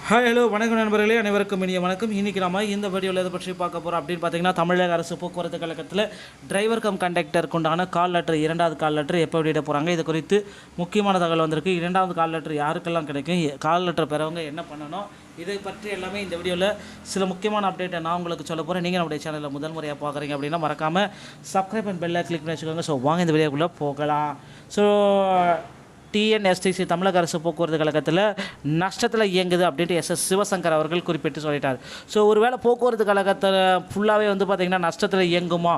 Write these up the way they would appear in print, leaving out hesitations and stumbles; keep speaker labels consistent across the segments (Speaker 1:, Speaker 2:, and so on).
Speaker 1: Hi hello வணக்கம் நண்பர்களே, அனைவருக்கும் இனிய வணக்கம். இன்றைக்கி நம்ம இந்த வீடியோவில் எதை பற்றி பார்க்க போகிறோம் அப்படின்னு பார்த்தீங்கன்னா, தமிழக அரசு போக்குவரத்து கழகத்தில் டிரைவர் கம் கண்டக்டருக்கு உண்டான கால் லெட்டர், இரண்டாவது கால் லெட்டர் எப்போ வெளியிட போகிறாங்க, இது குறித்து முக்கியமான தகவல் வந்திருக்கு. இரண்டாவது கால் லெட்டர் யாருக்கெல்லாம் கிடைக்கும், கால் லெட்டர் பெறவங்க என்ன பண்ணணும், இதை பற்றி எல்லாமே இந்த வீடியோவில் சில முக்கியமான அப்டேட்டை நான் உங்களுக்கு சொல்ல போகிறேன். நீங்கள் நம்முடைய சேனலில் முதல் முறையாக பார்க்குறீங்க அப்படின்னா மறக்காமல் சப்ஸ்கிரைப் அண்ட் பெல்லை கிளிக் பண்ணி வச்சுக்கோங்க. ஸோ வாங்க இந்த வீடியோக்குள்ளே போகலாம். ஸோ டிஎன்எஸ்டிசி தமிழக அரசு போக்குவரத்து கழகத்தில் நஷ்டத்தில் இயங்குது அப்படின்ட்டு சிவசங்கர் அவர்கள் குறிப்பிட்டு சொல்லிட்டார். ஸோ ஒருவேளை போக்குவரத்து கழகத்தில் ஃபுல்லாகவே பார்த்திங்கன்னா நஷ்டத்தில் இயங்குமா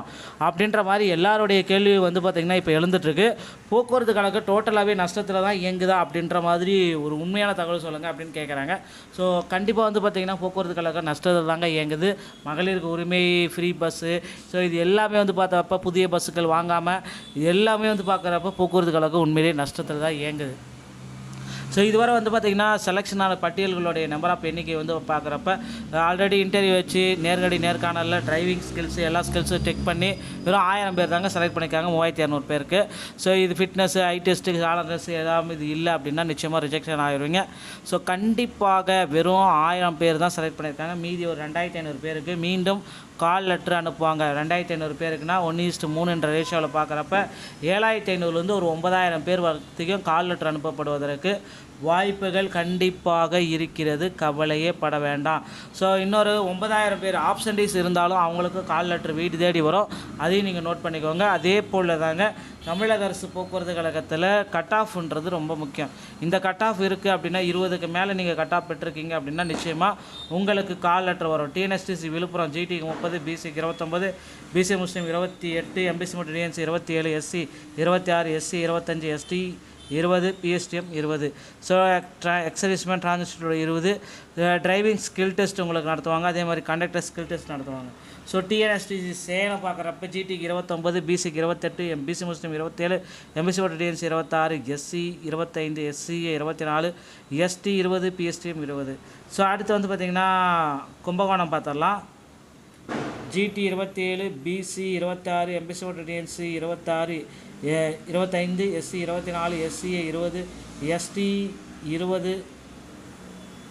Speaker 1: அப்படின்ற மாதிரி எல்லாருடைய கேள்வி பார்த்திங்கன்னா இப்போ எழுந்துட்டுருக்கு. போக்குவரத்து கழகம் டோட்டலாகவே நஷ்டத்தில் தான் இயங்குதா அப்படின்ற மாதிரி ஒரு உண்மையான தகவல் சொல்லுங்கள் அப்படின்னு கேட்குறாங்க. ஸோ கண்டிப்பாக பார்த்திங்கன்னா போக்குவரத்து கழகம் நஷ்டத்தில் தாங்க இயங்குது. மகளிருக்கு உரிமை, ஃப்ரீ பஸ்ஸு, ஸோ இது எல்லாமே பார்த்தப்ப புதிய பஸ்ஸுகள் வாங்காமல் இது எல்லாமே பார்க்குறப்ப போக்குவரத்து கழகம் உண்மையிலேயே நஷ்டத்தில் தான் இயங்குது. ஸோ இதுவரை பார்த்திங்கன்னா செலெக்ஷனான பட்டியல்களுடைய நம்பர் ஆஃப் எண்ணிக்கை பார்க்குறப்ப ஆல்ரெடி இன்டர்வியூ வச்சு நேர்காணலில் டிரைவிங் ஸ்கில்ஸு எல்லா ஸ்கில்ஸும் செக் பண்ணி வெறும் 1000 பேர் தாங்க செலக்ட் பண்ணியிருக்காங்க, 3200 பேருக்கு. ஸோ இது ஃபிட்னஸ், ஐ டெஸ்ட்டு, ஹாலர்னஸ் எதாவது இது இல்லை அப்படின்னா நிச்சயமாக ரிஜெக்ஷன் ஆகிடுவீங்க. ஸோ கண்டிப்பாக வெறும் 1000 பேர் தான் செலக்ட் பண்ணியிருக்காங்க. மீதி ஒரு 2500 பேருக்கு மீண்டும் கால் லெட்ரு அனுப்புவாங்க. 2500 பேருக்குன்னா 1:3 ரேஷியோவில் பார்க்குறப்ப 7500 ஒரு 9000 பேர் வரைக்கும் கால் லெட்ரு அனுப்பப்படுவதற்கு வாய்ப்புகள் கண்டிப்பாக இருக்கிறது. கவலையே பட வேண்டாம். ஸோ இன்னொரு 9000 பேர் ஆப்சன்டீஸ் இருந்தாலும் அவங்களுக்கு கால் லெட்ரு வீடு தேடி வரும். அதையும் நீங்கள் நோட் பண்ணிக்கோங்க. அதே போல் தாங்க தமிழக அரசு போக்குவரத்து கழகத்தில் கட் ஆஃப்ன்றது ரொம்ப முக்கியம். இந்த கட் ஆஃப் இருக்குது அப்படின்னா 20க்கு மேலே நீங்கள் கட் ஆஃப் பெற்றிருக்கீங்க அப்படின்னா நிச்சயமாக உங்களுக்கு கால் லெட்டர் வரும். டிஎன்எஸ்டிசி விழுப்புரம் ஜிடிக்கு 30, பிசிக்கு 29, பிசி முஸ்லீம் 28, எம்பிசி மற்றும் DNC 27, SC 26, SC 25, ST 20, PSTM 20. So ex serviceman transgender 20. Driving skill test உங்களுக்கு நடத்துவாங்க. அதே மாதிரி கண்டக்டர் ஸ்கில் டெஸ்ட் நடத்துவாங்க. ஸோ டிஎன்எஸ்டிசி சேலம் பார்க்குறப்ப ஜிடிக்கு 29, பிசிக்கு 28, எம்பிசி முஸ்லீம் 27, எம்பிசி மற்றும் DNC 26, SC 25, SCA 24, ST 20, PSTM 20. So அடுத்து பார்த்திங்கன்னா கும்பகோணம் பார்த்துடலாம். ஜிடி 27, பிசி 26, எம்பிசி மற்றும் DNC 26, 25, SC 24, SCA 20, ST 20,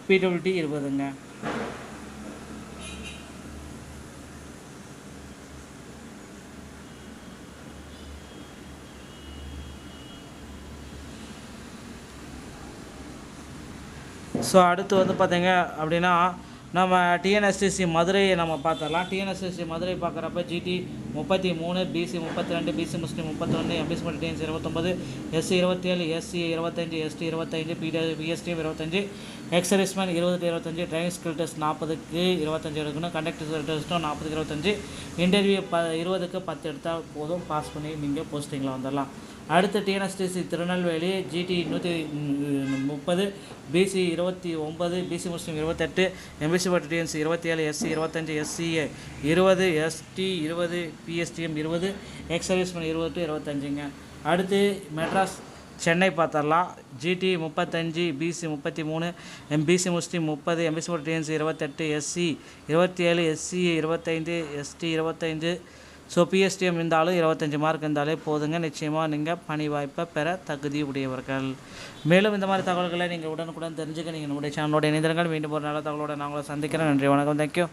Speaker 1: PWD 20ங்க. ஸோ அடுத்து பார்த்திங்க அப்படின்னா நம்ம டிஎன்எஸ்டிசி மதுரையை நம்ம பார்த்துடலாம். டிஎன்எஸ்டிசி மதுரை பார்க்குறப்ப GT 33, BC 32, BC Muslim 31, MBC மற்றும் DNC 29, SC 27, SC 25, ST 25, PSTM 25, ex serviceman 20-25, driving skill test 40க்கு 25 எடுக்கணும், கண்டக்டர் டெஸ்ட்டும் 40க்கு 25, இன்டர்வியூ 20க்கு 10 எடுத்தால் போதும், பாஸ் பண்ணி நீங்கள் போஸ்டிங்கில் வந்துடலாம். அடுத்து TNSTC Tirunelveli GT 130, BC 29, BC முஸ்லீம் 28, எம்பிசி மற்றும் DNC 27, SC 25, SCA 20, ST 20, PSTM 20, ex serviceman 20-25ங்க. அடுத்து மெட்ராஸ் சென்னை பார்த்துடலாம். GT 35, BC 33, MBC Muslim 30, MBC மற்றும் DNC 28, SC 27, SCA 25, ST 25. So PSTM இருந்தாலும் 25 மார்க் இருந்தாலே போதுங்க. நிச்சயமாக நீங்கள் பணி வாய்ப்பை பெற தகுதி உடையவர்கள். மேலும் இந்த மாதிரி தகவல்களை நீங்கள் உடனுக்குடன் தெரிஞ்சுக்க நீங்கள் நம்முடைய சேனலோட இணைந்திருங்கள். மீண்டும் ஒரு நல்ல தகவலோடு நான் உங்களை சந்திக்கிறேன். நன்றி, வணக்கம், தேங்க்யூ.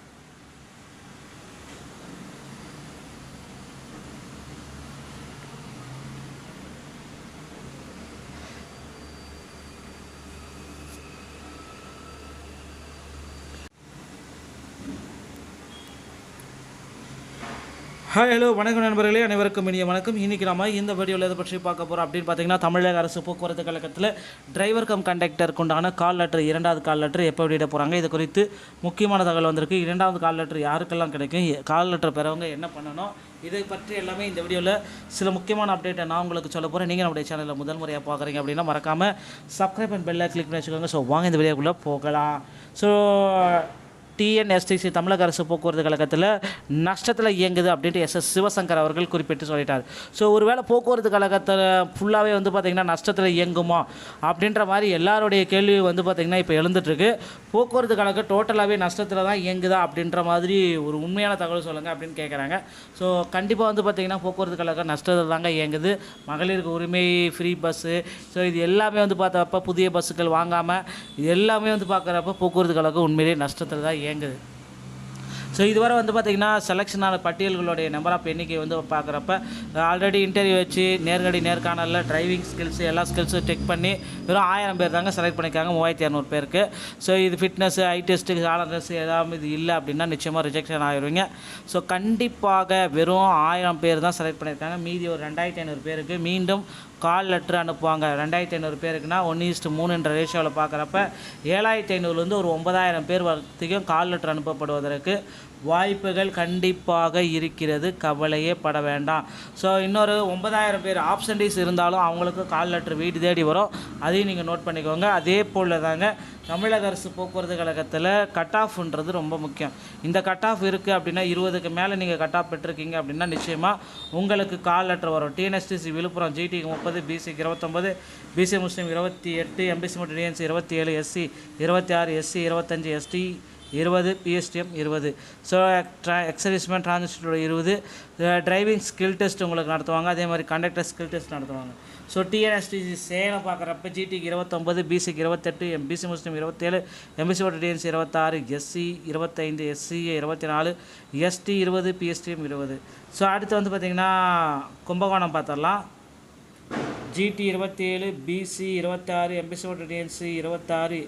Speaker 1: ஹாய் ஹலோ வணக்கம் நண்பர்களே, அனைவருக்கும் இனிய வணக்கம். இன்றைக்கி நம்ம இந்த வீடியோவில் எதை பற்றி பார்க்க போகிறோம் அப்படின்னு பார்த்தீங்கன்னா, தமிழக அரசு போக்குவரத்து கழகத்தில் டிரைவர் கம் கண்டக்டருக்கு உண்டான கால் லெட்டர், இரண்டாவது கால் லெட்டர் எப்போ வெளியிட போகிறாங்க, இது குறித்து முக்கியமான தகவல் வந்திருக்கு. இரண்டாவது கால் லெட்டர் யாருக்கெல்லாம் கிடைக்கும், கால் லெட்டர் பெறவங்க என்ன பண்ணணும், இதை பற்றி எல்லாமே இந்த வீடியோவில் சில முக்கியமான அப்டேட்டை நான் உங்களுக்கு சொல்ல போகிறேன். நீங்கள் நம்முடைய சேனலில் முதல் முறையாக பார்க்குறீங்க அப்படின்னா மறக்காமல் சப்ஸ்கிரைப் அண்ட் பெல்லை கிளிக் பண்ணி வச்சுக்கோங்க. ஸோ வாங்க இந்த வீடியோக்குள்ளே போகலாம். ஸோ டிஎன்எஸ்டிசி தமிழக அரசு போக்குவரத்து கழகத்தில் நஷ்டத்தில் இயங்குது அப்படின்ட்டு எஸ் சிவசங்கர் அவர்கள் குறிப்பிட்டு சொல்லிட்டார். ஸோ ஒருவேளை போக்குவரத்து கழகத்தில் ஃபுல்லாகவே வந்து பார்த்திங்கன்னா நஷ்டத்தில் இயங்குமா அப்படின்ற மாதிரி எல்லாருடைய கேள்வி வந்து பார்த்திங்கன்னா இப்போ எழுந்துட்டுருக்கு. போக்குவரத்து கழகம் டோட்டலாகவே நஷ்டத்தில் தான் இயங்குதா அப்படின்ற மாதிரி ஒரு உண்மையான தகவல் சொல்லுங்கள் அப்படின்னு கேட்குறாங்க. ஸோ கண்டிப்பாக வந்து பார்த்திங்கன்னா போக்குவரத்து கழகம் நஷ்டத்தில் தாங்க இயங்குது. மகளிருக்கு உரிமை, ஃப்ரீ பஸ்ஸு, ஸோ இது எல்லாமே வந்து பார்த்தப்ப புதிய பஸ்ஸுகள் வாங்காமல் இது எல்லாமே வந்து பார்க்குறப்ப போக்குவரத்து கழகம் உண்மையிலேயே நஷ்டத்தில் தான் இயங்குது. ஸோ இதுவரை வந்து பார்த்திங்கன்னா செலெக்ஷனான பட்டியல்களுடைய நம்பர் ஆஃப் எண்ணிக்கை வந்து பார்க்குறப்ப ஆல்ரெடி இன்டர்வியூ வச்சு நேர்காணலில் டிரைவிங் ஸ்கில்ஸு எல்லா ஸ்கில்ஸும் செக் பண்ணி வெறும் 1000 பேர் தாங்க செலக்ட் பண்ணியிருக்காங்க 3200 பேருக்கு. ஸோ இது ஃபிட்னஸ்ஸு, ஐ டெஸ்ட்டு, சாலன்ஸ் ஏதாவது இது இல்லை அப்படின்னா நிச்சயமாக ரிஜெக்ஷன் ஆகிடுவீங்க. ஸோ கண்டிப்பாக வெறும் 1000 பேர் தான் செலக்ட் பண்ணியிருக்காங்க. மீதி ஒரு 2500 பேருக்கு மீண்டும் கால் லெட்ரு அனுப்புவாங்க. 2500 பேருக்குன்னா 1:3 ரேஷியோவில் பார்க்குறப்ப 7500 ஒரு 9000 பேர் வரைக்கும் கால் லெட்ரு அனுப்பப்படுவதற்கு வாய்ப்புகள் கண்டிப்பாக இருக்கிறது. கவலையே பட வேண்டாம். ஸோ இன்னொரு 9000 பேர் ஆப்சன்டீஸ் இருந்தாலும் அவங்களுக்கு கால் லெட்ரு வீடு தேடி வரும். அதையும் நீங்கள் நோட் பண்ணிக்கோங்க. அதே போல் தாங்க தமிழக அரசு போக்குவரத்து கழகத்தில் கட் ஆஃப்ன்றது ரொம்ப முக்கியம். இந்த கட் ஆஃப் இருக்குது அப்படின்னா 20க்கு மேலே நீங்கள் கட் ஆஃப் பெற்றிருக்கீங்க அப்படின்னா நிச்சயமாக உங்களுக்கு கால் லெட்டர் வரும். டிஎன்எஸ்டிசி விழுப்புரம் ஜிடிக்கு 30, பிசிக்கு 29, பிசி முஸ்லீம் 28, எம்பிசி மற்றும் DNC 27, SC 26, SC 25, ST 20, PSTM 20. So ex serviceman transgender 20. Driving skill test உங்களுக்கு நடத்துவாங்க. அதே மாதிரி கண்டக்டர் ஸ்கில் டெஸ்ட் நடத்துவாங்க. ஸோ டிஎன்எஸ்டிசி சேலம் பார்க்குறப்ப ஜிடிக்கு 29, பிசிக்கு 28, எம்பிசி முஸ்லீம் 27, எம்பிசி மற்றும் DNC 26, SC 25, SCA 24, ST 20, PSTM 20. So அடுத்து வந்து பார்த்திங்கன்னா கும்பகோணம் பார்த்துடலாம். ஜிடி 27, பிசி 26, எம்பிசி மற்றும் DNC 26,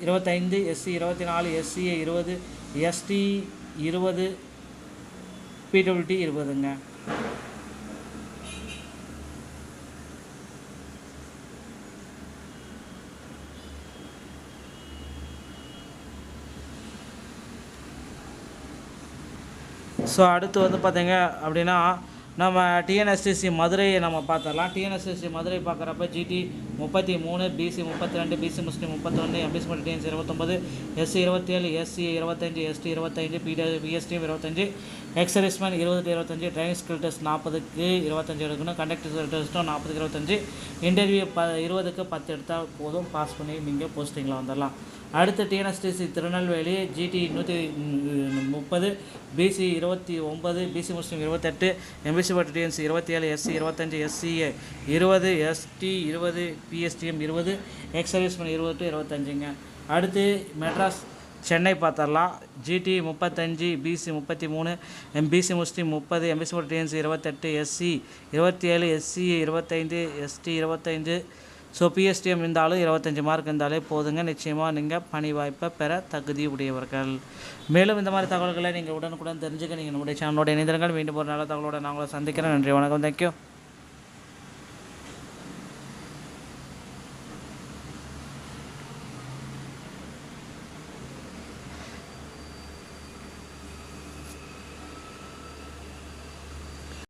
Speaker 1: 25, SC 24, SCA 20, ST 20, PWD 20ங்க. ஸோ அடுத்து வந்து பார்த்திங்க அப்படின்னா நம்ம டிஎன்எஸ்டிசி மதுரையை நம்ம பார்த்துடலாம். டிஎன்எஸ்டிசி மதுரை பார்க்குறப்ப GT 33, BC 32, BC Muslim 31, MBC மற்றும் DNC 29, SC 27, SC 25, ST 25, PSTM 25, ex serviceman 20-25, driving skill test 40க்கு 25 எடுக்கணும். கண்டக்டர் டெஸ்ட்டும் 40க்கு 25. இன்டர்வியூ 20க்கு 10 எடுத்தால் போதும், பாஸ் பண்ணி நீங்கள் போஸ்டிங்கில் வந்துடலாம். அடுத்து TNSTC Tirunelveli GT 130, BC 29, BC முஸ்லீம் 28, எம்பிசி மற்றும் DNC 27, SC 25, SCA 20, ST 20, PSTM 20, ex serviceman 20-25ங்க. அடுத்து மெட்ராஸ் சென்னை பார்த்துடலாம். GT 35, BC 33, MBC Muslim 30, MBC மற்றும் DNC 28, SC 27, SCA 25, ST 25. So PSTM இருந்தாலும் 25 மார்க் இருந்தாலே போதுங்க. நிச்சயமாக நீங்கள் பணி வாய்ப்பை பெற தகுதி உடையவர்கள். மேலும் இந்த மாதிரி தகவல்களை நீங்கள் உடனுக்குடன் தெரிஞ்சுக்க நீங்கள் நம்முடைய சேனலோட இணைந்திருங்கள். மீண்டும் ஒரு நல்ல தகவலோடு நான் உங்களை சந்திக்கிறேன். நன்றி, வணக்கம், தேங்க்யூ.